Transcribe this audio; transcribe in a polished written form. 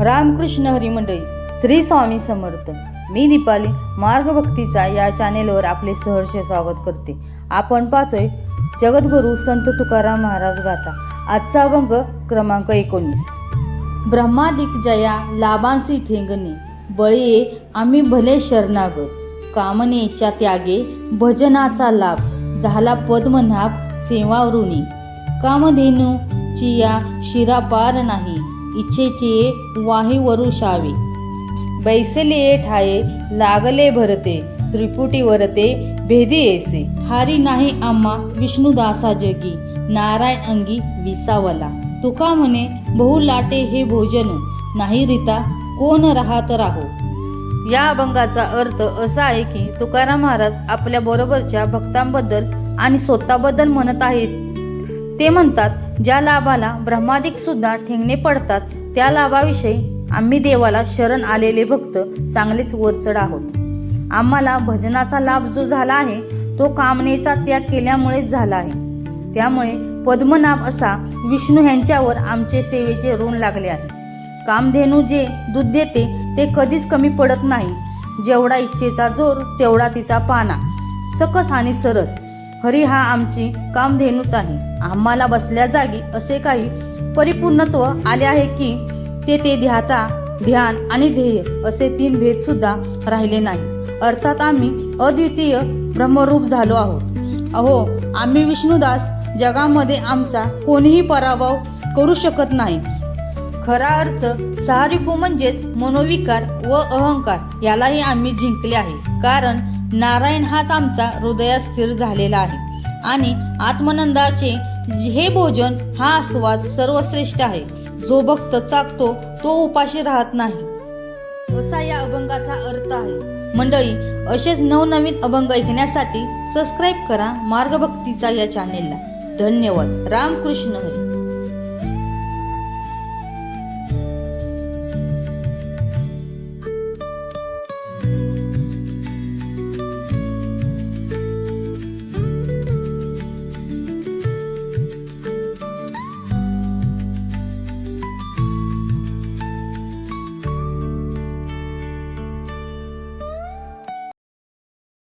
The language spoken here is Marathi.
रामकृष्ण हरी मंडळी, श्री स्वामी समर्थ. मी दीपाली मार्गभक्तीचा या चॅनेलवर आपले सहर्ष स्वागत करते. आपण पाहतोय जगद्गुरू संत तुकाराम महाराज गाथा. आजचा अभंग क्रमांक 19. ब्रह्मादिक जया लाभांसी ठेंगणे, बळी आम्ही भले शरणागत. कामनेच्या त्यागे भजनाचा लाभ, झाला पद्मनाभ सेवावृणी. कामधेनूची या शिरापार नाही, इच्छेचे वाही वरुषावे. बैसले ठाये लागले भरते, त्रिपुटी वरते भेदी येसे. हारी नाही आम्हा विष्णुदासा जगी, नारायण अंगी विसावला. तुका म्हणे बहु लाटे हे भोजन, नाही रीता कोण राहत राहो. या अभंगाचा अर्थ असा आहे की तुकाराम महाराज आपल्या बरोबरच्या भक्तांबद्दल आणि स्वतःबद्दल म्हणत आहेत. ते म्हणतात, ज्या लाभाला ब्रह्मादिक सुद्धा ठेंगणे पडतात, त्या लाभाविषयी आम्ही देवाला शरण आलेले भक्त चांगलेच वरचढ आहोत. आम्हाला भजनाचा लाभ जो झाला आहे तो कामनेचा त्याग केल्यामुळेच झाला आहे. त्यामुळे पद्मनाभ असा विष्णू ह्यांच्यावर आमचे सेवेचे ऋण लागले आहे. कामधेनू जे दूध देते ते कधीच कमी पडत नाही. जेवढा इच्छेचा जोर तेवढा तिचा पाना. सकस आणि सरस हरी हा आमची कामधेनूच आहे. आम्हाला बसल्या जागी असे काही परिपूर्णत्व आले आहे की ते ध्याता, ध्यान आणि ध्येय असे 3 भेद सुद्धा राहिले नाही. अर्थात आम्ही अद्वितीय ब्रह्मरूप झालो आहोत. अहो, आम्ही विष्णुदास, जगामध्ये आमचा कोणीही पराभव करू शकत नाही. खरा अर्थ सहारिपू म्हणजेच मनोविकार व अहंकार यालाही आम्ही जिंकले आहे. कारण नारायण हाच आमचा हृदयात स्थिर झालेला आहे आणि आत्मनंदाचे हे भोजन हा आस्वाद सर्वश्रेष्ठ आहे. जो भक्त चाकतो तो उपाशी राहत नाही, असा या अभंगाचा अर्थ आहे. मंडळी, असेच नवनवीन अभंग ऐकण्यासाठी सबस्क्राईब करा मार्गभक्तीचा या चॅनेलला. धन्यवाद. रामकृष्ण हरी.